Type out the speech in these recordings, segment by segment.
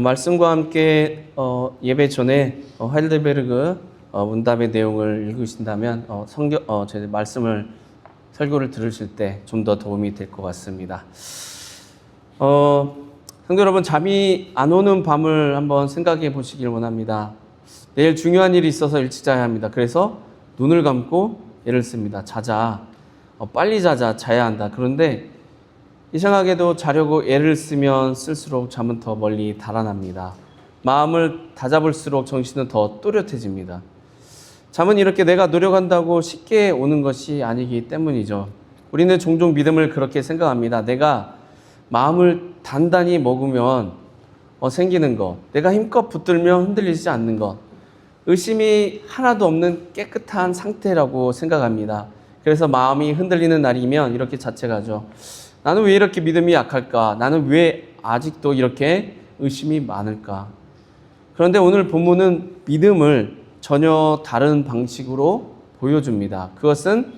말씀과 함께 예배 전에 하이델베르그 문답의 내용을 읽으신다면 제 말씀을 설교를 들으실 때 좀 더 도움이 될 것 같습니다. 성도 여러분, 잠이 안 오는 밤을 한번 생각해 보시길 원합니다. 내일 중요한 일이 있어서 일찍 자야 합니다. 그래서 눈을 감고 애를 씁니다. 자자. 빨리 자야 한다. 그런데 이상하게도 자려고 애를 쓰면 쓸수록 잠은 더 멀리 달아납니다. 마음을 다잡을수록 정신은 더 또렷해집니다. 잠은 이렇게 내가 노력한다고 쉽게 오는 것이 아니기 때문이죠. 우리는 종종 믿음을 그렇게 생각합니다. 내가 마음을 단단히 먹으면 생기는 것, 내가 힘껏 붙들면 흔들리지 않는 것, 의심이 하나도 없는 깨끗한 상태라고 생각합니다. 그래서 마음이 흔들리는 날이면 이렇게 자책하죠. 나는 왜 이렇게 믿음이 약할까? 나는 왜 아직도 이렇게 의심이 많을까? 그런데 오늘 본문은 믿음을 전혀 다른 방식으로 보여줍니다. 그것은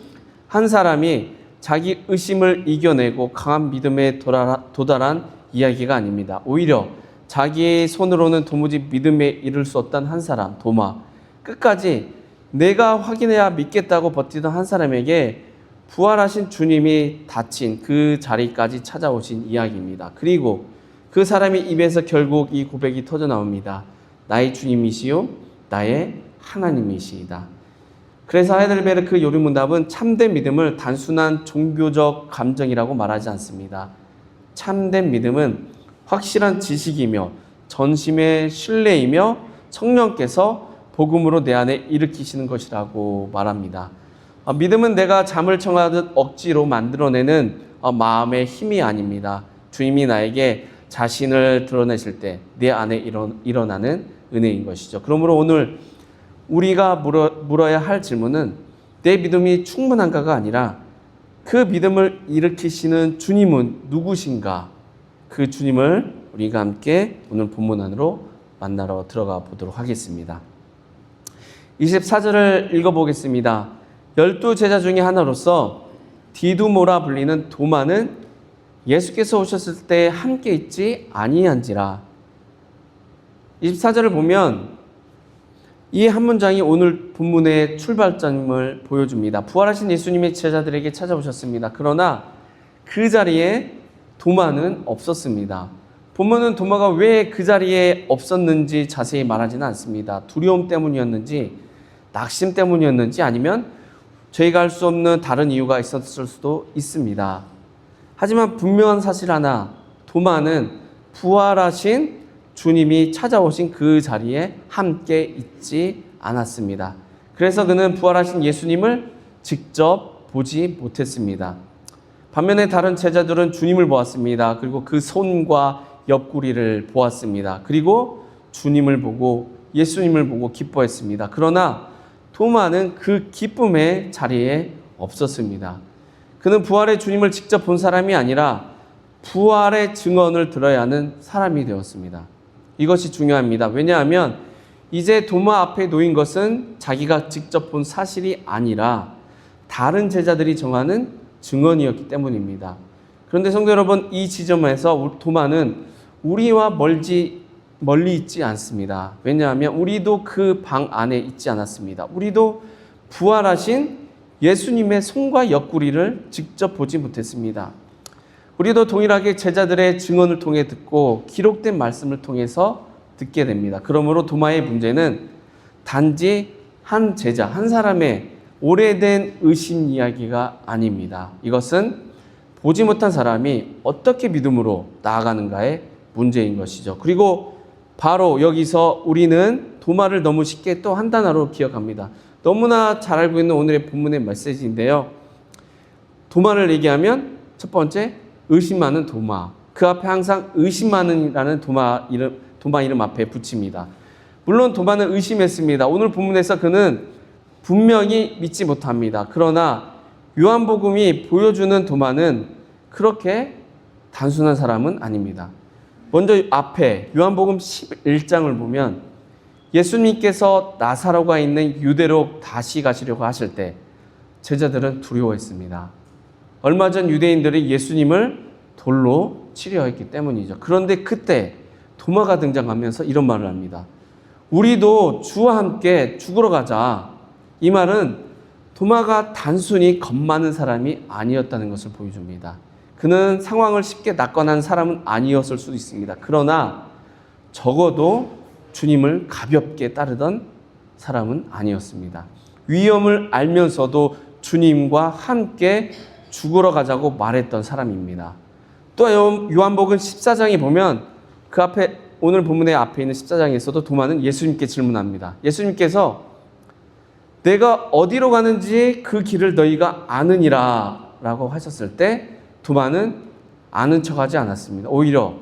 한 사람이 자기 의심을 이겨내고 강한 믿음에 도달한 이야기가 아닙니다. 오히려 자기의 손으로는 도무지 믿음에 이를 수 없던 한 사람, 도마, 끝까지 내가 확인해야 믿겠다고 버티던 한 사람에게 부활하신 주님이 다친 그 자리까지 찾아오신 이야기입니다. 그리고 그 사람의 입에서 결국 이 고백이 터져 나옵니다. 나의 주님이시요 나의 하나님이시이다. 그래서 하이델베르크 요리문답은 참된 믿음을 단순한 종교적 감정이라고 말하지 않습니다. 참된 믿음은 확실한 지식이며 전심의 신뢰이며 성령께서 복음으로 내 안에 일으키시는 것이라고 말합니다. 믿음은 내가 잠을 청하듯 억지로 만들어내는 마음의 힘이 아닙니다. 주님이 나에게 자신을 드러내실 때 내 안에 일어나는 은혜인 것이죠. 그러므로 오늘 우리가 물어야 할 질문은 내 믿음이 충분한가가 아니라 그 믿음을 일으키시는 주님은 누구신가? 그 주님을 우리가 함께 오늘 본문 안으로 만나러 들어가 보도록 하겠습니다. 24절을 읽어보겠습니다. 12제자 중에 하나로서 디두모라 불리는 도마는 예수께서 오셨을 때 함께 있지 아니한지라. 24절을 보면 이 한 문장이 오늘 본문의 출발점을 보여줍니다. 부활하신 예수님의 제자들에게 찾아오셨습니다. 그러나 그 자리에 도마는 없었습니다. 본문은 도마가 왜 그 자리에 없었는지 자세히 말하지는 않습니다. 두려움 때문이었는지, 낙심 때문이었는지, 아니면 저희가 알 수 없는 다른 이유가 있었을 수도 있습니다. 하지만 분명한 사실 하나, 도마는 부활하신 주님이 찾아오신 그 자리에 함께 있지 않았습니다. 그래서 그는 부활하신 예수님을 직접 보지 못했습니다. 반면에 다른 제자들은 주님을 보았습니다. 그리고 그 손과 옆구리를 보았습니다. 그리고 주님을 보고 예수님을 보고 기뻐했습니다. 그러나 도마는 그 기쁨의 자리에 없었습니다. 그는 부활의 주님을 직접 본 사람이 아니라 부활의 증언을 들어야 하는 사람이 되었습니다. 이것이 중요합니다. 왜냐하면 이제 도마 앞에 놓인 것은 자기가 직접 본 사실이 아니라 다른 제자들이 정하는 증언이었기 때문입니다. 그런데 성도 여러분, 이 지점에서 도마는 우리와 멀리 있지 않습니다. 왜냐하면 우리도 그 방 안에 있지 않았습니다. 우리도 부활하신 예수님의 손과 옆구리를 직접 보지 못했습니다. 우리도 동일하게 제자들의 증언을 통해 듣고 기록된 말씀을 통해서 듣게 됩니다. 그러므로 도마의 문제는 단지 한 제자, 한 사람의 오래된 의심 이야기가 아닙니다. 이것은 보지 못한 사람이 어떻게 믿음으로 나아가는가의 문제인 것이죠. 그리고 바로 여기서 우리는 도마를 너무 쉽게 또 한 단어로 기억합니다. 너무나 잘 알고 있는 오늘의 본문의 메시지인데요. 도마를 얘기하면 첫 번째, 의심 많은 도마. 그 앞에 항상 의심 많은이라는 도마 이름 앞에 붙입니다. 물론 도마는 의심했습니다. 오늘 본문에서 그는 분명히 믿지 못합니다. 그러나 요한복음이 보여주는 도마는 그렇게 단순한 사람은 아닙니다. 먼저 앞에 요한복음 11장을 보면 예수님께서 나사로가 있는 유대로 다시 가시려고 하실 때 제자들은 두려워했습니다. 얼마 전 유대인들이 예수님을 돌로 치려했기 때문이죠. 그런데 그때 도마가 등장하면서 이런 말을 합니다. 우리도 주와 함께 죽으러 가자. 이 말은 도마가 단순히 겁 많은 사람이 아니었다는 것을 보여줍니다. 그는 상황을 쉽게 낙관한 사람은 아니었을 수도 있습니다. 그러나 적어도 주님을 가볍게 따르던 사람은 아니었습니다. 위험을 알면서도 주님과 함께 죽으러 가자고 말했던 사람입니다. 또 요한복음 14장에 보면 그 앞에 오늘 본문의 앞에 있는 14장에서도 도마는 예수님께 질문합니다. 예수님께서 내가 어디로 가는지 그 길을 너희가 아느니라 라고 하셨을 때 도마는 아는 척하지 않았습니다. 오히려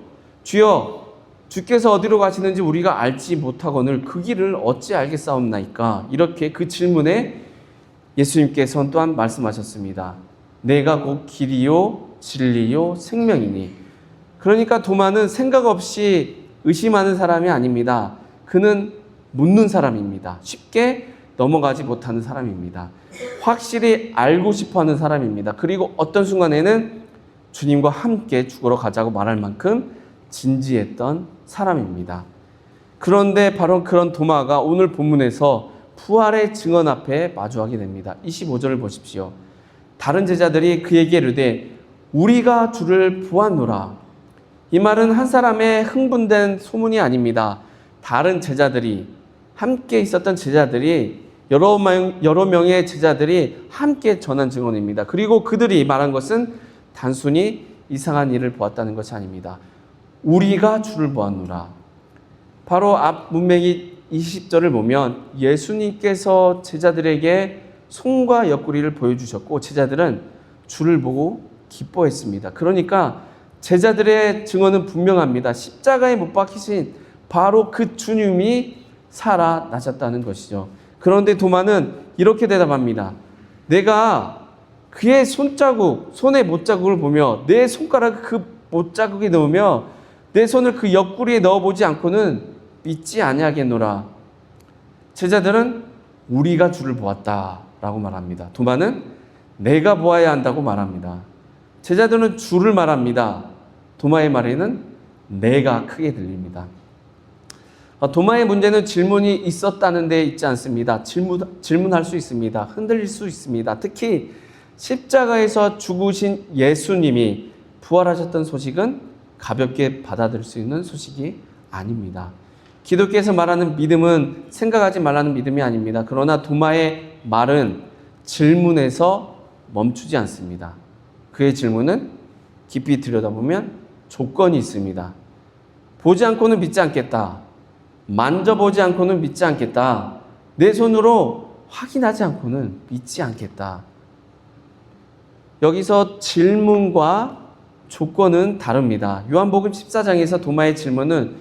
주여 주께서 어디로 가시는지 우리가 알지 못하거늘 그 길을 어찌 알겠사옵나이까. 이렇게 그 질문에 예수님께서는 또한 말씀하셨습니다. 내가 곧 길이요 진리요 생명이니. 그러니까 도마는 생각 없이 의심하는 사람이 아닙니다. 그는 묻는 사람입니다. 쉽게 넘어가지 못하는 사람입니다. 확실히 알고 싶어하는 사람입니다. 그리고 어떤 순간에는 주님과 함께 죽으러 가자고 말할 만큼 진지했던 사람입니다. 그런데 바로 그런 도마가 오늘 본문에서 부활의 증언 앞에 마주하게 됩니다. 25절을 보십시오. 다른 제자들이 그에게 이르되 우리가 주를 보았노라. 이 말은 한 사람의 흥분된 소문이 아닙니다. 다른 제자들이 함께 있었던 제자들이 여러 명의 제자들이 함께 전한 증언입니다. 그리고 그들이 말한 것은 단순히 이상한 일을 보았다는 것이 아닙니다. 우리가 주를 보았노라. 바로 앞 문맥이 20절을 보면 예수님께서 제자들에게 손과 옆구리를 보여주셨고 제자들은 주를 보고 기뻐했습니다. 그러니까 제자들의 증언은 분명합니다. 십자가에 못 박히신 바로 그 주님이 살아나셨다는 것이죠. 그런데 도마는 이렇게 대답합니다. 내가 그의 손자국, 손의 못자국을 보며 내 손가락을 그 못자국에 넣으며 내 손을 그 옆구리에 넣어보지 않고는 믿지 아니하겠노라. 제자들은 우리가 주를 보았다라고 말합니다. 도마는 내가 보아야 한다고 말합니다. 제자들은 주를 말합니다. 도마의 말에는 내가 크게 들립니다. 도마의 문제는 질문이 있었다는 데 있지 않습니다. 질문할 수 있습니다. 흔들릴 수 있습니다. 특히 십자가에서 죽으신 예수님이 부활하셨던 소식은 가볍게 받아들일 수 있는 소식이 아닙니다. 기독교에서 말하는 믿음은 생각하지 말라는 믿음이 아닙니다. 그러나 도마의 말은 질문에서 멈추지 않습니다. 그의 질문은 깊이 들여다보면 조건이 있습니다. 보지 않고는 믿지 않겠다. 만져보지 않고는 믿지 않겠다. 내 손으로 확인하지 않고는 믿지 않겠다. 여기서 질문과 조건은 다릅니다. 요한복음 14장에서 도마의 질문은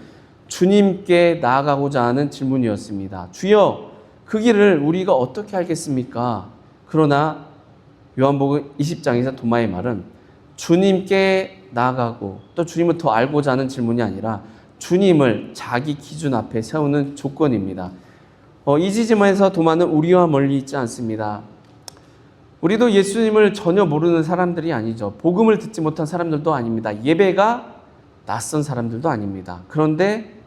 주님께 나아가고자 하는 질문이었습니다. 주여, 그 길을 우리가 어떻게 알겠습니까? 그러나 요한복음 20장에서 도마의 말은 주님께 나아가고 또 주님을 더 알고자 하는 질문이 아니라 주님을 자기 기준 앞에 세우는 조건입니다. 이 지점에서 도마는 우리와 멀리 있지 않습니다. 우리도 예수님을 전혀 모르는 사람들이 아니죠. 복음을 듣지 못한 사람들도 아닙니다. 예배가 낯선 사람들도 아닙니다. 그런데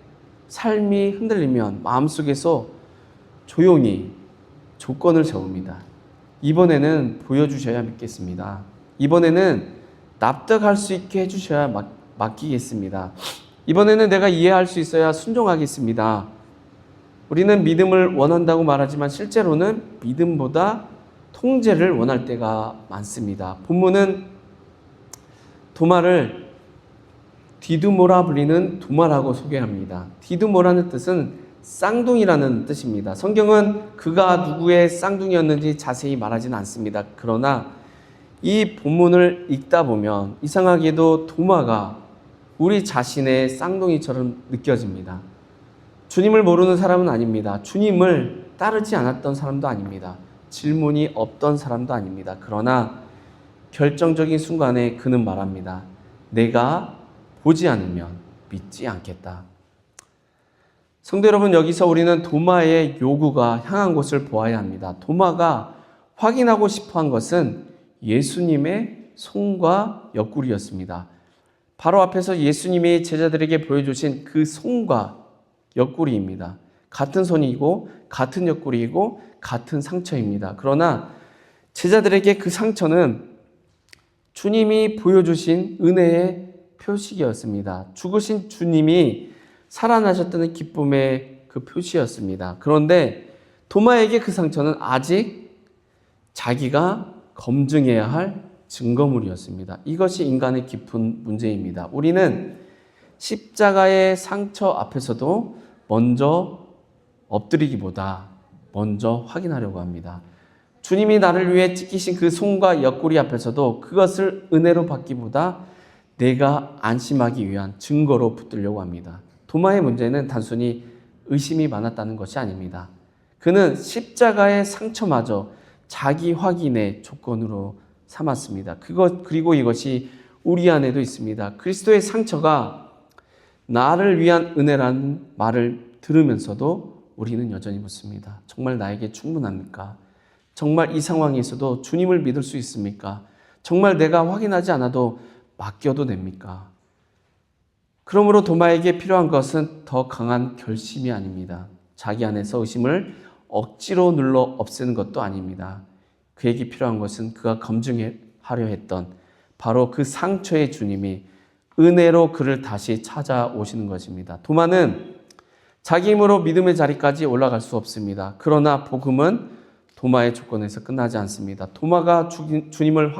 삶이 흔들리면 마음속에서 조용히 조건을 세웁니다. 이번에는 보여주셔야 믿겠습니다. 이번에는 납득할 수 있게 해주셔야 맡기겠습니다. 이번에는 내가 이해할 수 있어야 순종하겠습니다. 우리는 믿음을 원한다고 말하지만 실제로는 믿음보다 통제를 원할 때가 많습니다. 본문은 도마를 디두모라 불리는 도마라고 소개합니다. 디두모라는 뜻은 쌍둥이라는 뜻입니다. 성경은 그가 누구의 쌍둥이였는지 자세히 말하지는 않습니다. 그러나 이 본문을 읽다 보면 이상하게도 도마가 우리 자신의 쌍둥이처럼 느껴집니다. 주님을 모르는 사람은 아닙니다. 주님을 따르지 않았던 사람도 아닙니다. 질문이 없던 사람도 아닙니다. 그러나 결정적인 순간에 그는 말합니다. 내가 보지 않으면 믿지 않겠다. 성도 여러분, 여기서 우리는 도마의 요구가 향한 곳을 보아야 합니다. 도마가 확인하고 싶어 한 것은 예수님의 손과 옆구리였습니다. 바로 앞에서 예수님이 제자들에게 보여주신 그 손과 옆구리입니다. 같은 손이고 같은 옆구리이고 같은 상처입니다. 그러나 제자들에게 그 상처는 주님이 보여주신 은혜의 표식이었습니다. 죽으신 주님이 살아나셨다는 기쁨의 그 표시였습니다. 그런데 도마에게 그 상처는 아직 자기가 검증해야 할 증거물이었습니다. 이것이 인간의 깊은 문제입니다. 우리는 십자가의 상처 앞에서도 먼저 엎드리기보다 먼저 확인하려고 합니다. 주님이 나를 위해 찢기신 그 손과 옆구리 앞에서도 그것을 은혜로 받기보다 내가 안심하기 위한 증거로 붙들려고 합니다. 도마의 문제는 단순히 의심이 많았다는 것이 아닙니다. 그는 십자가의 상처마저 자기 확인의 조건으로 삼았습니다. 그리고 이것이 우리 안에도 있습니다. 그리스도의 상처가 나를 위한 은혜라는 말을 들으면서도 우리는 여전히 묻습니다. 정말 나에게 충분합니까? 정말 이 상황에서도 주님을 믿을 수 있습니까? 정말 내가 확인하지 않아도 맡겨도 됩니까? 그러므로 도마에게 필요한 것은 더 강한 결심이 아닙니다. 자기 안에서 의심을 억지로 눌러 없애는 것도 아닙니다. 그에게 필요한 것은 그가 검증하려 했던 바로 그 상처의 주님이 은혜로 그를 다시 찾아오시는 것입니다. 도마는 자기 힘으로 믿음의 자리까지 올라갈 수 없습니다. 그러나 복음은 도마의 조건에서 끝나지 않습니다. 도마가 주님을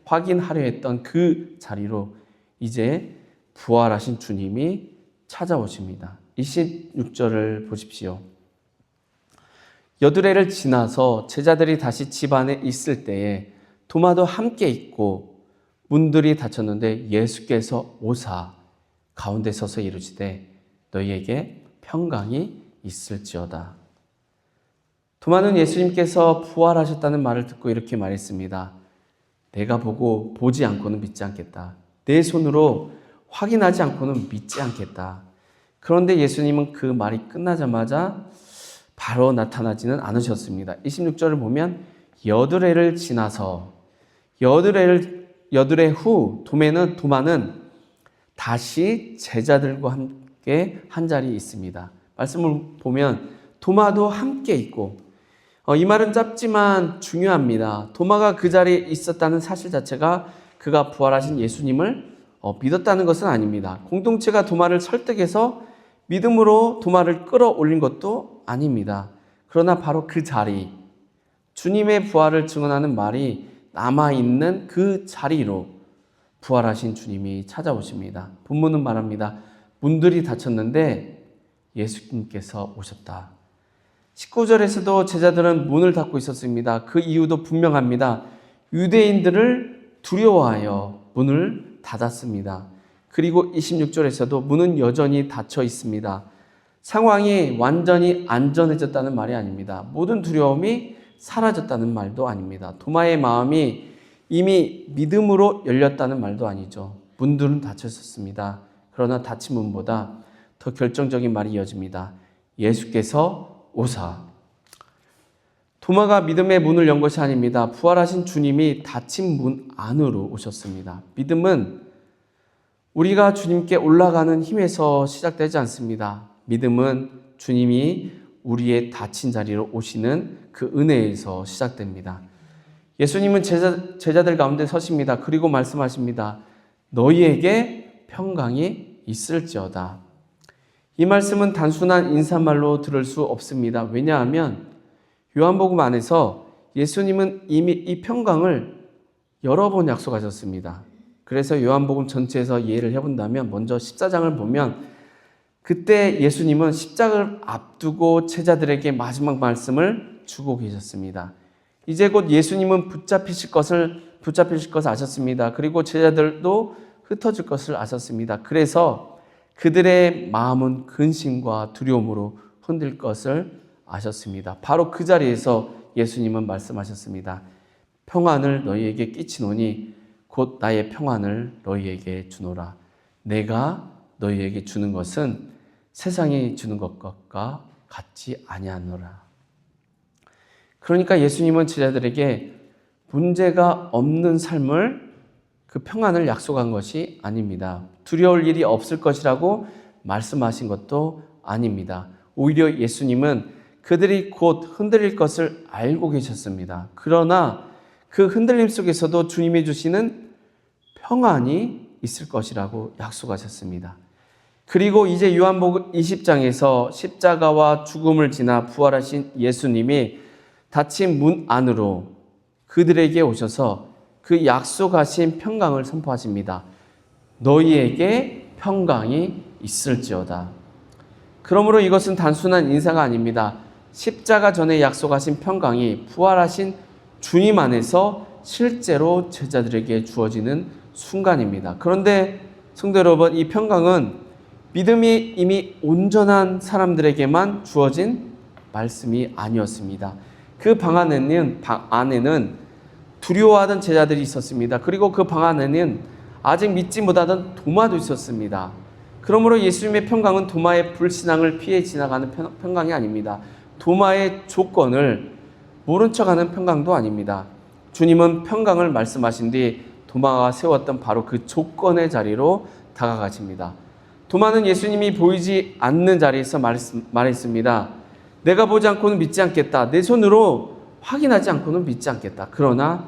확인하려 했던 그 자리로 이제 부활하신 주님이 찾아오십니다. 26절을 보십시오. 여드레를 지나서 제자들이 다시 집 안에 있을 때에 도마도 함께 있고 문들이 닫혔는데 예수께서 오사 가운데 서서 이르시되 너희에게 평강이 있을지어다. 도마는 예수님께서 부활하셨다는 말을 듣고 이렇게 말했습니다. 내가 보고 보지 않고는 믿지 않겠다. 내 손으로 확인하지 않고는 믿지 않겠다. 그런데 예수님은 그 말이 끝나자마자 바로 나타나지는 않으셨습니다. 26절을 보면 여드레를 지나서 여드레 후 도마는 다시 제자들과 함께 한 자리에 있습니다. 말씀을 보면 도마도 함께 있고 이 말은 짧지만 중요합니다. 도마가 그 자리에 있었다는 사실 자체가 그가 부활하신 예수님을 믿었다는 것은 아닙니다. 공동체가 도마를 설득해서 믿음으로 도마를 끌어올린 것도 아닙니다. 그러나 바로 그 자리, 주님의 부활을 증언하는 말이 남아있는 그 자리로 부활하신 주님이 찾아오십니다. 본문은 말합니다. 문들이 닫혔는데 예수님께서 오셨다. 19절에서도 제자들은 문을 닫고 있었습니다. 그 이유도 분명합니다. 유대인들을 두려워하여 문을 닫았습니다. 그리고 26절에서도 문은 여전히 닫혀 있습니다. 상황이 완전히 안전해졌다는 말이 아닙니다. 모든 두려움이 사라졌다는 말도 아닙니다. 도마의 마음이 이미 믿음으로 열렸다는 말도 아니죠. 문들은 닫혀 있었습니다. 그러나 닫힌 문보다 더 결정적인 말이 이어집니다. 예수께서 오사. 도마가 믿음의 문을 연 것이 아닙니다. 부활하신 주님이 닫힌 문 안으로 오셨습니다. 믿음은 우리가 주님께 올라가는 힘에서 시작되지 않습니다. 믿음은 주님이 우리의 닫힌 자리로 오시는 그 은혜에서 시작됩니다. 예수님은 제자들 가운데 서십니다. 그리고 말씀하십니다. 너희에게 평강이 있을지어다. 이 말씀은 단순한 인사말로 들을 수 없습니다. 왜냐하면 요한복음 안에서 예수님은 이미 이 평강을 여러 번 약속하셨습니다. 그래서 요한복음 전체에서 이해를 해본다면 먼저 14장을 보면 그때 예수님은 십자가를 앞두고 제자들에게 마지막 말씀을 주고 계셨습니다. 이제 곧 예수님은 붙잡히실 것을 아셨습니다. 그리고 제자들도 흩어질 것을 아셨습니다. 그래서 그들의 마음은 근심과 두려움으로 흔들 것을 아셨습니다. 바로 그 자리에서 예수님은 말씀하셨습니다. 평안을 너희에게 끼치노니 곧 나의 평안을 너희에게 주노라. 내가 너희에게 주는 것은 세상이 주는 것과 같지 아니하노라. 그러니까 예수님은 제자들에게 문제가 없는 삶을 그 평안을 약속한 것이 아닙니다. 두려울 일이 없을 것이라고 말씀하신 것도 아닙니다. 오히려 예수님은 그들이 곧 흔들릴 것을 알고 계셨습니다. 그러나 그 흔들림 속에서도 주님이 주시는 평안이 있을 것이라고 약속하셨습니다. 그리고 이제 요한복음 20장에서 십자가와 죽음을 지나 부활하신 예수님이 닫힌 문 안으로 그들에게 오셔서 그 약속하신 평강을 선포하십니다. 너희에게 평강이 있을지어다. 그러므로 이것은 단순한 인사가 아닙니다. 십자가 전에 약속하신 평강이 부활하신 주님 안에서 실제로 제자들에게 주어지는 순간입니다. 그런데 성도 여러분, 이 평강은 믿음이 이미 온전한 사람들에게만 주어진 말씀이 아니었습니다. 그 방 안에는 두려워하던 제자들이 있었습니다. 그리고 그 방 안에는 아직 믿지 못하던 도마도 있었습니다. 그러므로 예수님의 평강은 도마의 불신앙을 피해 지나가는 평강이 아닙니다. 도마의 조건을 모른 척하는 평강도 아닙니다. 주님은 평강을 말씀하신 뒤 도마가 세웠던 바로 그 조건의 자리로 다가가십니다. 도마는 예수님이 보이지 않는 자리에서 말했습니다. 내가 보지 않고는 믿지 않겠다. 내 손으로 확인하지 않고는 믿지 않겠다. 그러나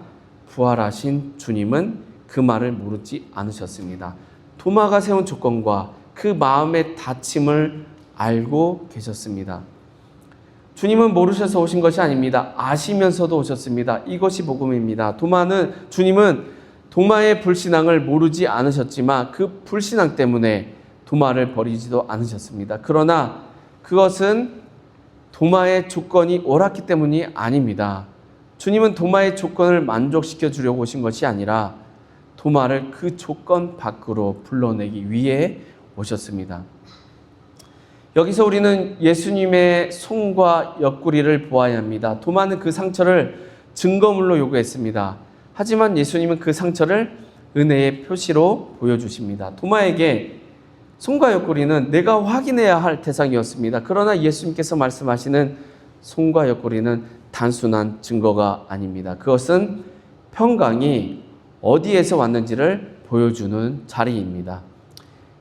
부활하신 주님은 그 말을 모르지 않으셨습니다. 도마가 세운 조건과 그 마음의 닫힘을 알고 계셨습니다. 주님은 모르셔서 오신 것이 아닙니다. 아시면서도 오셨습니다. 이것이 복음입니다. 주님은 도마의 불신앙을 모르지 않으셨지만 그 불신앙 때문에 도마를 버리지도 않으셨습니다. 그러나 그것은 도마의 조건이 옳았기 때문이 아닙니다. 주님은 도마의 조건을 만족시켜 주려고 오신 것이 아니라 도마를 그 조건 밖으로 불러내기 위해 오셨습니다. 여기서 우리는 예수님의 손과 옆구리를 보아야 합니다. 도마는 그 상처를 증거물로 요구했습니다. 하지만 예수님은 그 상처를 은혜의 표시로 보여주십니다. 도마에게 손과 옆구리는 내가 확인해야 할 대상이었습니다. 그러나 예수님께서 말씀하시는 손과 옆구리는 단순한 증거가 아닙니다. 그것은 평강이 어디에서 왔는지를 보여주는 자리입니다.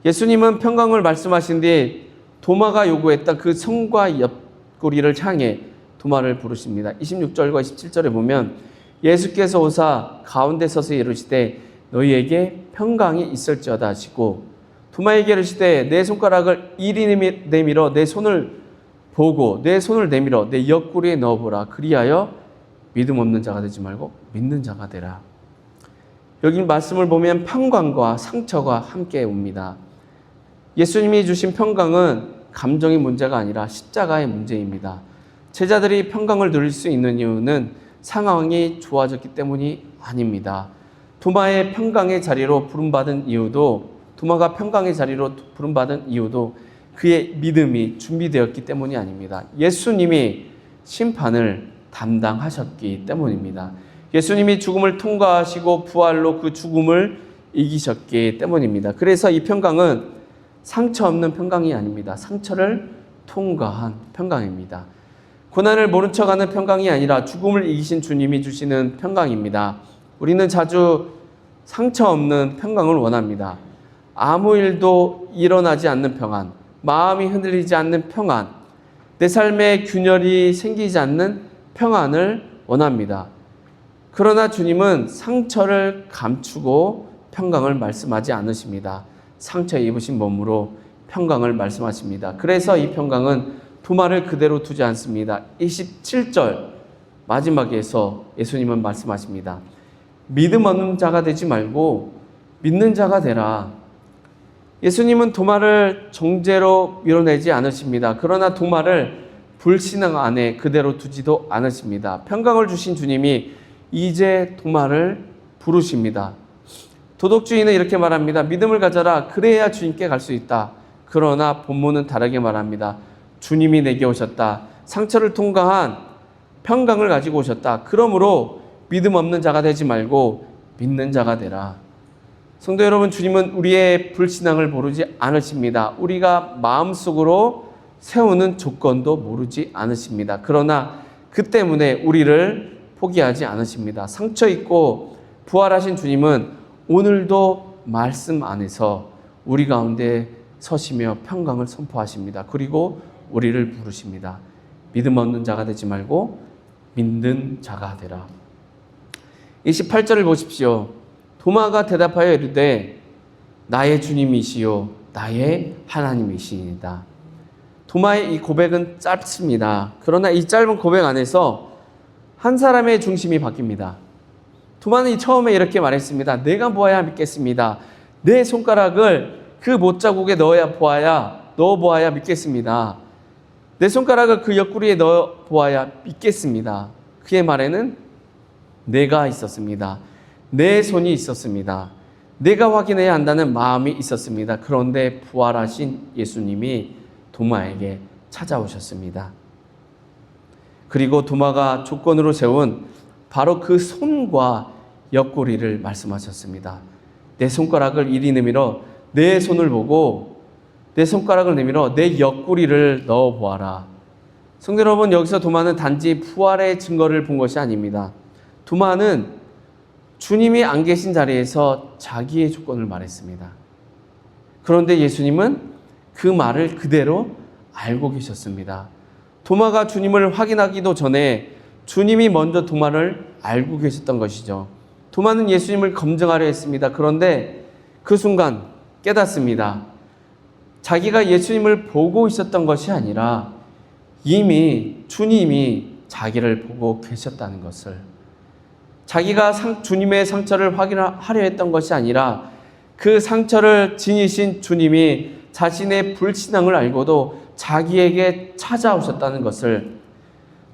예수님은 평강을 말씀하신 뒤 도마가 요구했던 그 손과 옆구리를 향해 도마를 부르십니다. 26절과 27절에 보면 예수께서 오사 가운데 서서 이르시되 너희에게 평강이 있을지어다 하시고 도마에게 이르시되 내 손가락을 이리 내밀어 내 손을 보고 내 손을 내밀어 내 옆구리에 넣어보라. 그리하여 믿음 없는 자가 되지 말고 믿는 자가 되라. 여기 말씀을 보면 평강과 상처가 함께 옵니다. 예수님이 주신 평강은 감정의 문제가 아니라 십자가의 문제입니다. 제자들이 평강을 누릴 수 있는 이유는 상황이 좋아졌기 때문이 아닙니다. 도마가 평강의 자리로 부름받은 이유도 그의 믿음이 준비되었기 때문이 아닙니다. 예수님이 심판을 담당하셨기 때문입니다. 예수님이 죽음을 통과하시고 부활로 그 죽음을 이기셨기 때문입니다. 그래서 이 평강은 상처 없는 평강이 아닙니다. 상처를 통과한 평강입니다. 고난을 모른 척하는 평강이 아니라 죽음을 이기신 주님이 주시는 평강입니다. 우리는 자주 상처 없는 평강을 원합니다. 아무 일도 일어나지 않는 평안, 마음이 흔들리지 않는 평안, 내 삶에 균열이 생기지 않는 평안을 원합니다. 그러나 주님은 상처를 감추고 평강을 말씀하지 않으십니다. 상처 입으신 몸으로 평강을 말씀하십니다. 그래서 이 평강은 도마를 그대로 두지 않습니다. 27절 마지막에서 예수님은 말씀하십니다. 믿음 없는 자가 되지 말고 믿는 자가 되라. 예수님은 도마를 정죄로 밀어내지 않으십니다. 그러나 도마를 불신앙 안에 그대로 두지도 않으십니다. 평강을 주신 주님이 이제 도마를 부르십니다. 도덕주의는 이렇게 말합니다. 믿음을 가져라. 그래야 주님께 갈 수 있다. 그러나 본문은 다르게 말합니다. 주님이 내게 오셨다. 상처를 통과한 평강을 가지고 오셨다. 그러므로 믿음 없는 자가 되지 말고 믿는 자가 되라. 성도 여러분, 주님은 우리의 불신앙을 모르지 않으십니다. 우리가 마음속으로 세우는 조건도 모르지 않으십니다. 그러나 그 때문에 우리를 포기하지 않으십니다. 상처 있고 부활하신 주님은 오늘도 말씀 안에서 우리 가운데 서시며 평강을 선포하십니다. 그리고 우리를 부르십니다. 믿음 없는 자가 되지 말고 믿는 자가 되라. 28절을 보십시오. 도마가 대답하여 이르되 나의 주님이시요 나의 하나님이시이다. 도마의 이 고백은 짧습니다. 그러나 이 짧은 고백 안에서 한 사람의 중심이 바뀝니다. 도마는 처음에 이렇게 말했습니다. 내가 보아야 믿겠습니다. 내 손가락을 그 못자국에 넣어 보아야 믿겠습니다. 내 손가락을 그 옆구리에 넣어 보아야 믿겠습니다. 그의 말에는 내가 있었습니다. 내 손이 있었습니다. 내가 확인해야 한다는 마음이 있었습니다. 그런데 부활하신 예수님이 도마에게 찾아오셨습니다. 그리고 도마가 조건으로 세운 바로 그 손과 옆구리를 말씀하셨습니다. 내 손가락을 이리 내밀어 내 손을 보고 내 손가락을 내밀어 내 옆구리를 넣어 보아라. 성도 여러분, 여기서 도마는 단지 부활의 증거를 본 것이 아닙니다. 도마는 주님이 안 계신 자리에서 자기의 조건을 말했습니다. 그런데 예수님은 그 말을 그대로 알고 계셨습니다. 도마가 주님을 확인하기도 전에 주님이 먼저 도마를 알고 계셨던 것이죠. 도마는 예수님을 검증하려 했습니다. 그런데 그 순간 깨닫습니다. 자기가 예수님을 보고 있었던 것이 아니라 이미 주님이 자기를 보고 계셨다는 것을, 자기가 주님의 상처를 확인하려 했던 것이 아니라 그 상처를 지니신 주님이 자신의 불신앙을 알고도 자기에게 찾아오셨다는 것을,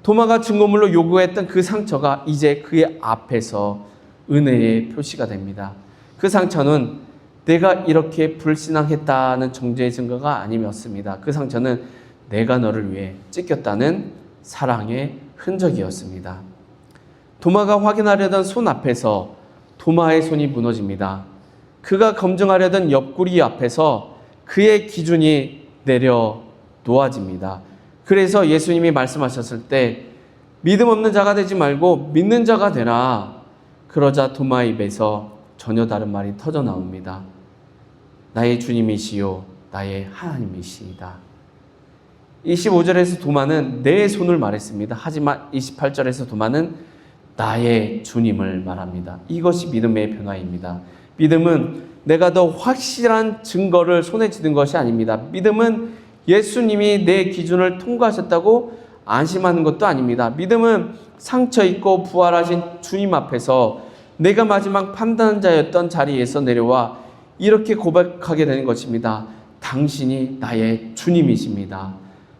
도마가 증거물로 요구했던 그 상처가 이제 그의 앞에서 은혜의 표시가 됩니다. 그 상처는 내가 이렇게 불신앙했다는 정죄의 증거가 아니었습니다. 그 상처는 내가 너를 위해 찢겼다는 사랑의 흔적이었습니다. 도마가 확인하려던 손 앞에서 도마의 손이 무너집니다. 그가 검증하려던 옆구리 앞에서 그의 기준이 내려 놓아집니다. 그래서 예수님이 말씀하셨을 때 믿음 없는 자가 되지 말고 믿는 자가 되라. 그러자 도마의 입에서 전혀 다른 말이 터져 나옵니다. 나의 주님이시요 나의 하나님이시이다. 25절에서 도마는 내 손을 말했습니다. 하지만 28절에서 도마는 나의 주님을 말합니다. 이것이 믿음의 변화입니다. 믿음은 내가 더 확실한 증거를 손에 쥐는 것이 아닙니다. 믿음은 예수님이 내 기준을 통과하셨다고 안심하는 것도 아닙니다. 믿음은 상처 있고 부활하신 주님 앞에서 내가 마지막 판단자였던 자리에서 내려와 이렇게 고백하게 되는 것입니다. 당신이 나의 주님이십니다.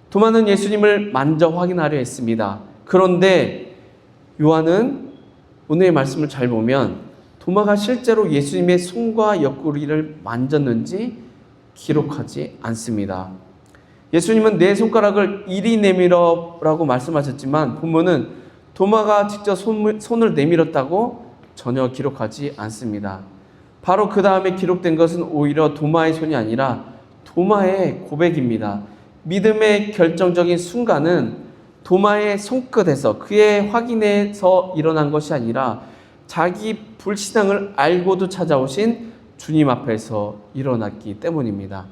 도마는 예수님을 만져 확인하려 했습니다. 그런데 요한은 오늘의 말씀을 잘 보면 도마가 실제로 예수님의 손과 옆구리를 만졌는지 기록하지 않습니다. 예수님은 내 손가락을 이리 내밀어라고 말씀하셨지만 본문은 도마가 직접 손을 내밀었다고 전혀 기록하지 않습니다. 바로 그 다음에 기록된 것은 오히려 도마의 손이 아니라 도마의 고백입니다. 믿음의 결정적인 순간은 도마의 손끝에서 그의 확인에서 일어난 것이 아니라 자기 불신앙을 알고도 찾아오신 주님 앞에서 일어났기 때문입니다.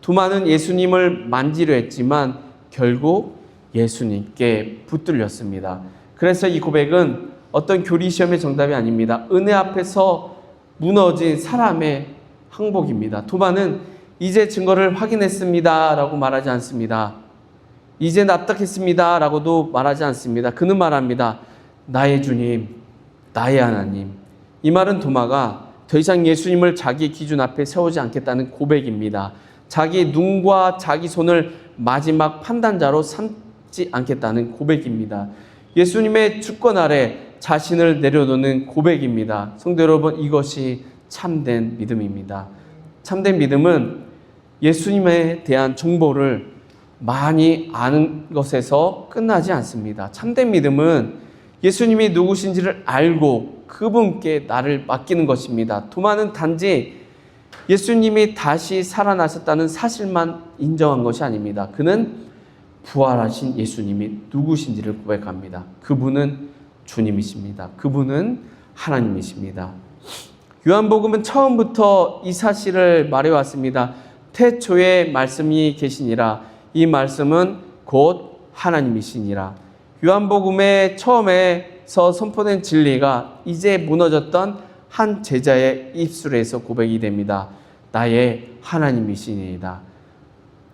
도마는 예수님을 만지려 했지만 결국 예수님께 붙들렸습니다. 그래서 이 고백은 어떤 교리시험의 정답이 아닙니다. 은혜 앞에서 무너진 사람의 항복입니다. 도마는 이제 증거를 확인했습니다 라고 말하지 않습니다. 이제 납득했습니다 라고도 말하지 않습니다. 그는 말합니다. 나의 주님, 나의 하나님. 이 말은 도마가 더 이상 예수님을 자기 기준 앞에 세우지 않겠다는 고백입니다. 자기 눈과 자기 손을 마지막 판단자로 삼지 않겠다는 고백입니다. 예수님의 주권 아래 자신을 내려놓는 고백입니다. 성도 여러분, 이것이 참된 믿음입니다. 참된 믿음은 예수님에 대한 정보를 많이 아는 것에서 끝나지 않습니다. 참된 믿음은 예수님이 누구신지를 알고 그분께 나를 맡기는 것입니다. 도마는 단지 예수님이 다시 살아나셨다는 사실만 인정한 것이 아닙니다. 그는 부활하신 예수님이 누구신지를 고백합니다. 그분은 주님이십니다. 그분은 하나님이십니다. 요한복음은 처음부터 이 사실을 말해왔습니다. 태초에 말씀이 계시니라. 이 말씀은 곧 하나님이시니라. 요한복음의 처음에서 선포된 진리가 이제 무너졌던 한 제자의 입술에서 고백이 됩니다. 나의 하나님이시니이다.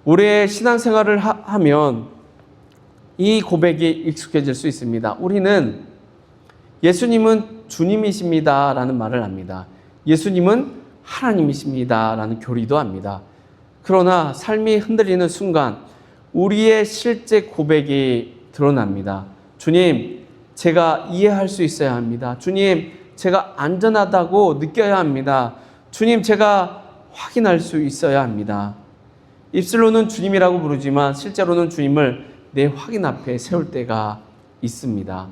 오래 신앙생활을 하면 이 고백이 익숙해질 수 있습니다. 우리는 예수님은 주님이십니다 라는 말을 합니다. 예수님은 하나님이십니다 라는 교리도 합니다. 그러나 삶이 흔들리는 순간 우리의 실제 고백이 드러납니다. 주님, 제가 이해할 수 있어야 합니다. 주님, 제가 안전하다고 느껴야 합니다. 주님, 제가 확인할 수 있어야 합니다. 입술로는 주님이라고 부르지만 실제로는 주님을 내 확인 앞에 세울 때가 있습니다.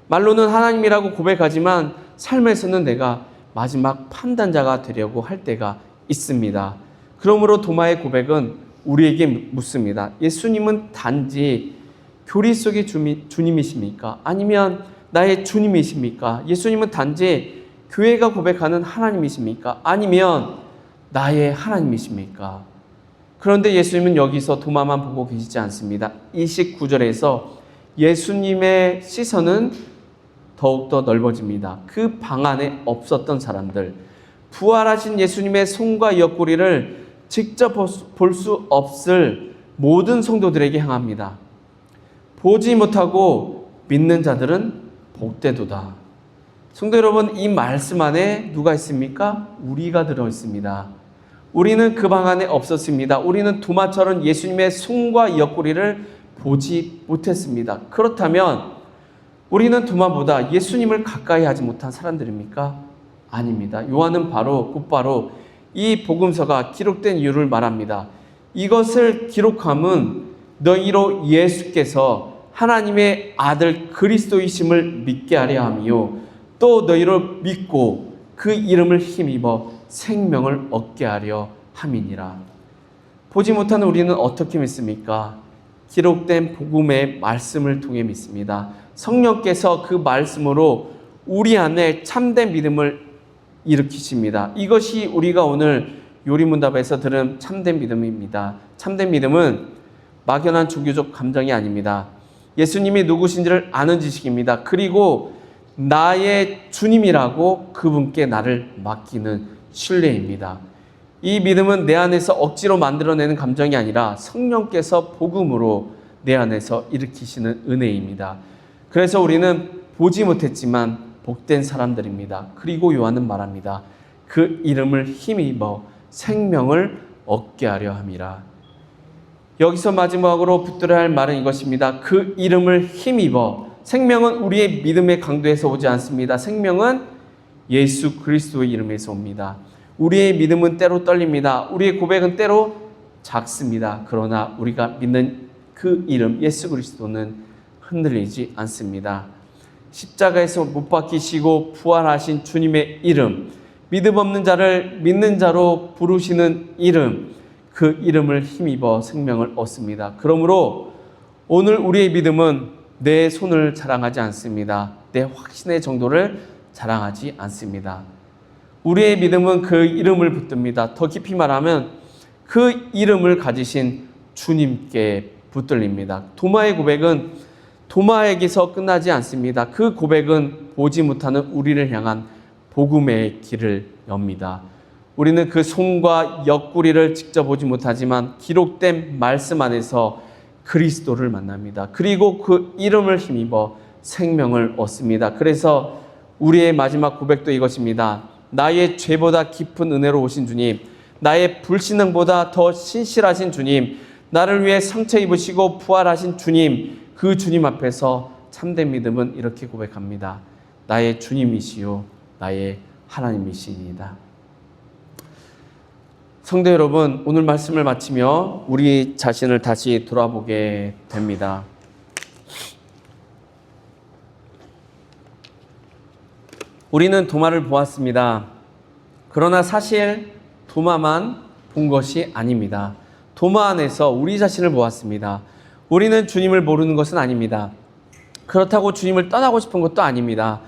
말로는 하나님이라고 고백하지만 삶에서는 내가 마지막 판단자가 되려고 할 때가 있습니다. 그러므로 도마의 고백은 우리에게 묻습니다. 예수님은 단지 교리 속의 주님이십니까? 아니면 나의 주님이십니까? 예수님은 단지 교회가 고백하는 하나님이십니까? 아니면 나의 하나님이십니까? 그런데 예수님은 여기서 도마만 보고 계시지 않습니다. 29절에서 예수님의 시선은 더욱더 넓어집니다. 그 방 안에 없었던 사람들, 부활하신 예수님의 손과 옆구리를 직접 볼 수 없을 모든 성도들에게 향합니다. 보지 못하고 믿는 자들은 복되도다. 성도 여러분, 이 말씀 안에 누가 있습니까? 우리가 들어있습니다. 우리는 그 방 안에 없었습니다. 우리는 도마처럼 예수님의 손과 옆구리를 보지 못했습니다. 그렇다면 우리는 도마보다 예수님을 가까이 하지 못한 사람들입니까? 아닙니다. 요한은 곧바로 이 복음서가 기록된 이유를 말합니다. 이것을 기록함은 너희로 예수께서 하나님의 아들 그리스도이심을 믿게 하려 함이요 또 너희로 믿고 그 이름을 힘입어 생명을 얻게 하려 함이니라. 보지 못하는 우리는 어떻게 믿습니까? 기록된 복음의 말씀을 통해 믿습니다. 성령께서 그 말씀으로 우리 안에 참된 믿음을 일으키십니다. 이것이 우리가 오늘 요리문답에서 들은 참된 믿음입니다. 참된 믿음은 막연한 종교적 감정이 아닙니다. 예수님이 누구신지를 아는 지식입니다. 그리고 나의 주님이라고 그분께 나를 맡기는 신뢰입니다. 이 믿음은 내 안에서 억지로 만들어내는 감정이 아니라 성령께서 복음으로 내 안에서 일으키시는 은혜입니다. 그래서 우리는 보지 못했지만 복된 사람들입니다. 그리고 요한은 말합니다. 그 이름을 힘입어 생명을 얻게 하려 함이라. 여기서 마지막으로 붙들어야 할 말은 이것입니다. 그 이름을 힘입어. 생명은 우리의 믿음의 강도에서 오지 않습니다. 생명은 예수 그리스도의 이름에서 옵니다. 우리의 믿음은 때로 떨립니다. 우리의 고백은 때로 작습니다. 그러나 우리가 믿는 그 이름 예수 그리스도는 흔들리지 않습니다. 십자가에서 못 박히시고 부활하신 주님의 이름, 믿음 없는 자를 믿는 자로 부르시는 이름, 그 이름을 힘입어 생명을 얻습니다. 그러므로 오늘 우리의 믿음은 내 손을 자랑하지 않습니다. 내 확신의 정도를 자랑하지 않습니다. 우리의 믿음은 그 이름을 붙듭니다. 더 깊이 말하면 그 이름을 가지신 주님께 붙들립니다. 도마의 고백은 도마에게서 끝나지 않습니다. 그 고백은 보지 못하는 우리를 향한 복음의 길을 엽니다. 우리는 그 손과 옆구리를 직접 보지 못하지만 기록된 말씀 안에서 그리스도를 만납니다. 그리고 그 이름을 힘입어 생명을 얻습니다. 그래서 우리의 마지막 고백도 이것입니다. 나의 죄보다 깊은 은혜로 오신 주님, 나의 불신앙보다 더 신실하신 주님, 나를 위해 상처 입으시고 부활하신 주님, 그 주님 앞에서 참된 믿음은 이렇게 고백합니다. 나의 주님이시요 나의 하나님이시니이다. 성도 여러분, 오늘 말씀을 마치며 우리 자신을 다시 돌아보게 됩니다. 우리는 도마를 보았습니다. 그러나 사실 도마만 본 것이 아닙니다. 도마 안에서 우리 자신을 보았습니다. 우리는 주님을 모르는 것은 아닙니다. 그렇다고 주님을 떠나고 싶은 것도 아닙니다.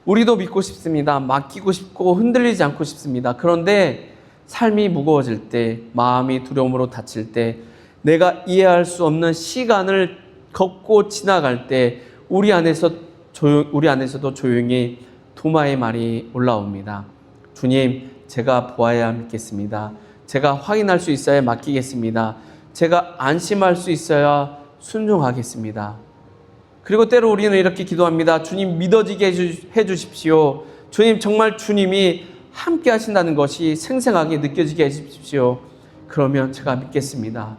우리도 믿고 싶습니다. 맡기고 싶고 흔들리지 않고 싶습니다. 그런데 삶이 무거워질 때, 마음이 두려움으로 닫힐 때, 내가 이해할 수 없는 시간을 걷고 지나갈 때 우리 안에서도 조용히 도마의 말이 올라옵니다. 주님, 제가 보아야 믿겠습니다. 제가 확인할 수 있어야 맡기겠습니다. 제가 안심할 수 있어야 순종하겠습니다. 그리고 때로 우리는 이렇게 기도합니다. 주님, 믿어지게 해주십시오. 주님, 정말 주님이 함께 하신다는 것이 생생하게 느껴지게 해주십시오. 그러면 제가 믿겠습니다.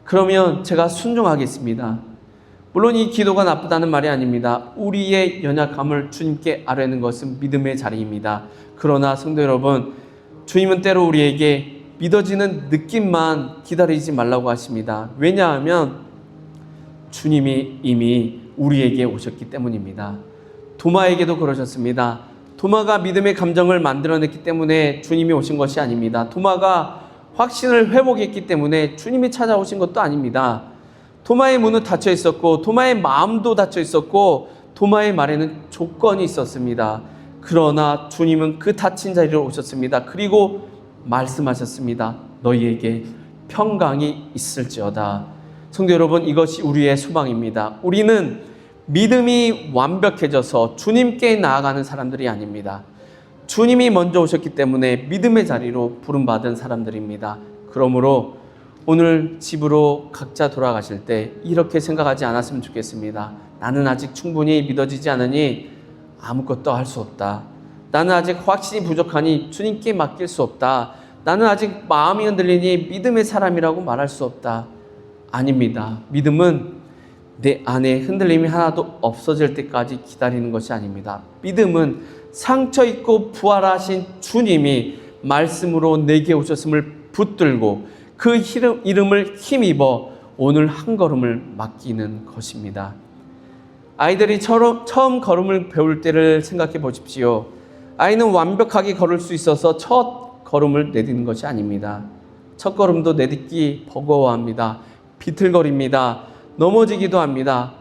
그러면 제가 순종하겠습니다. 물론 이 기도가 나쁘다는 말이 아닙니다. 우리의 연약함을 주님께 아뢰는 것은 믿음의 자리입니다. 그러나 성도 여러분, 주님은 때로 우리에게 믿어지는 느낌만 기다리지 말라고 하십니다. 왜냐하면 주님이 이미 우리에게 오셨기 때문입니다. 도마에게도 그러셨습니다. 도마가 믿음의 감정을 만들어냈기 때문에 주님이 오신 것이 아닙니다. 도마가 확신을 회복했기 때문에 주님이 찾아오신 것도 아닙니다. 도마의 문은 닫혀 있었고 도마의 마음도 닫혀 있었고 도마의 말에는 조건이 있었습니다. 그러나 주님은 그 닫힌 자리로 오셨습니다. 그리고 말씀하셨습니다. 너희에게 평강이 있을지어다. 성도 여러분, 이것이 우리의 소망입니다. 우리는 믿음이 완벽해져서 주님께 나아가는 사람들이 아닙니다. 주님이 먼저 오셨기 때문에 믿음의 자리로 부름받은 사람들입니다. 그러므로 오늘 집으로 각자 돌아가실 때 이렇게 생각하지 않았으면 좋겠습니다. 나는 아직 충분히 믿어지지 않으니 아무것도 할 수 없다. 나는 아직 확신이 부족하니 주님께 맡길 수 없다. 나는 아직 마음이 흔들리니 믿음의 사람이라고 말할 수 없다. 아닙니다. 믿음은 내 안에 흔들림이 하나도 없어질 때까지 기다리는 것이 아닙니다. 믿음은 상처 있고 부활하신 주님이 말씀으로 내게 오셨음을 붙들고 그 이름을 힘입어 오늘 한 걸음을 맡기는 것입니다. 아이들이 처음 걸음을 배울 때를 생각해 보십시오. 아이는 완벽하게 걸을 수 있어서 첫 걸음을 내딛는 것이 아닙니다. 첫 걸음도 내딛기 버거워합니다. 비틀거립니다. 넘어지기도 합니다.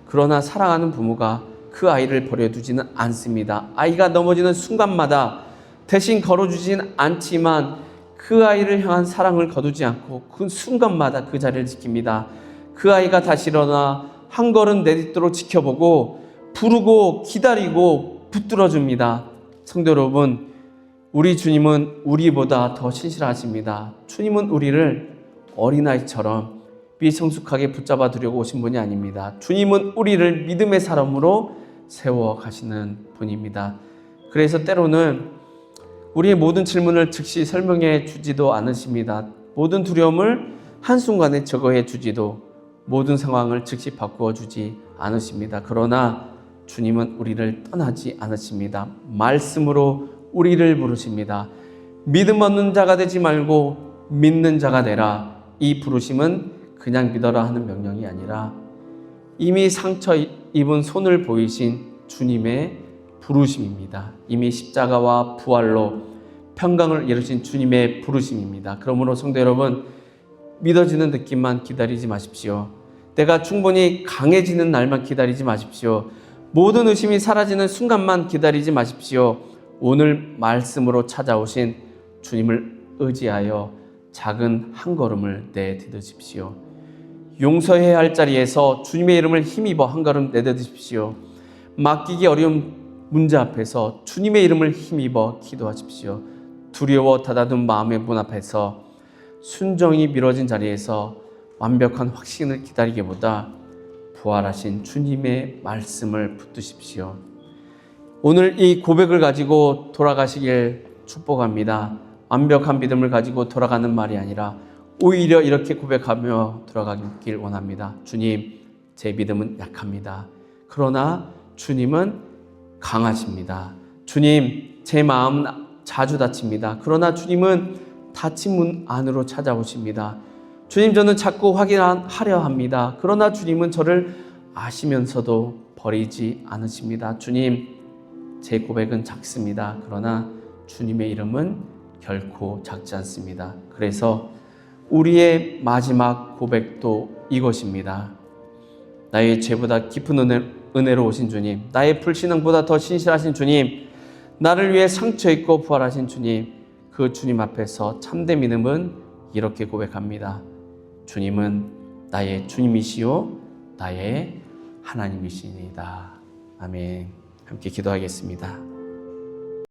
그러나 사랑하는 부모가 그 아이를 버려두지는 않습니다. 아이가 넘어지는 순간마다 대신 걸어주지는 않지만 그 아이를 향한 사랑을 거두지 않고 그 순간마다 그 자리를 지킵니다. 그 아이가 다시 일어나 한 걸음 내딛도록 지켜보고 부르고 기다리고 붙들어줍니다. 성도 여러분, 우리 주님은 우리보다 더 신실하십니다. 주님은 우리를 어린아이처럼 미성숙하게 붙잡아 두려고 오신 분이 아닙니다. 주님은 우리를 믿음의 사람으로 세워 가시는 분입니다. 그래서 때로는 우리의 모든 질문을 즉시 설명해 주지도 않으십니다. 모든 두려움을 한순간에 제거해 주지도 모든 상황을 즉시 바꾸어 주지 않으십니다. 그러나 주님은 우리를 떠나지 않으십니다. 말씀으로 우리를 부르십니다. 믿음 없는 자가 되지 말고 믿는 자가 되라. 이 부르심은 그냥 믿어라 하는 명령이 아니라 이미 상처 입은 손을 보이신 주님의 부르심입니다. 이미 십자가와 부활로 평강을 이루신 주님의 부르심입니다. 그러므로 성도 여러분, 믿어지는 느낌만 기다리지 마십시오. 내가 충분히 강해지는 날만 기다리지 마십시오. 모든 의심이 사라지는 순간만 기다리지 마십시오. 오늘 말씀으로 찾아오신 주님을 의지하여 작은 한 걸음을 내딛으십시오. 용서해야 할 자리에서 주님의 이름을 힘입어 한 걸음 내딛으십시오. 맡기기 어려운 문제 앞에서 주님의 이름을 힘입어 기도하십시오. 두려워 닫아둔 마음의 문 앞에서 순정이 미뤄진 자리에서 완벽한 확신을 기다리기보다 부활하신 주님의 말씀을 붙드십시오. 오늘 이 고백을 가지고 돌아가시길 축복합니다. 완벽한 믿음을 가지고 돌아가는 말이 아니라 오히려 이렇게 고백하며 돌아가길 원합니다. 주님, 제 믿음은 약합니다. 그러나 주님은 강하십니다. 주님, 제 마음은 자주 다칩니다. 그러나 주님은 닫힌 문 안으로 찾아오십니다. 주님, 저는 자꾸 확인하려 합니다. 그러나 주님은 저를 아시면서도 버리지 않으십니다. 주님, 제 고백은 작습니다. 그러나 주님의 이름은 결코 작지 않습니다. 그래서 우리의 마지막 고백도 이것입니다. 나의 죄보다 깊은 은혜로우신 주님, 나의 불신앙보다 더 신실하신 주님, 나를 위해 상처 입고 부활하신 주님, 그 주님 앞에서 참된 믿음은 이렇게 고백합니다. 주님은 나의 주님이시요 나의 하나님이시니이다. 아멘. 함께 기도하겠습니다.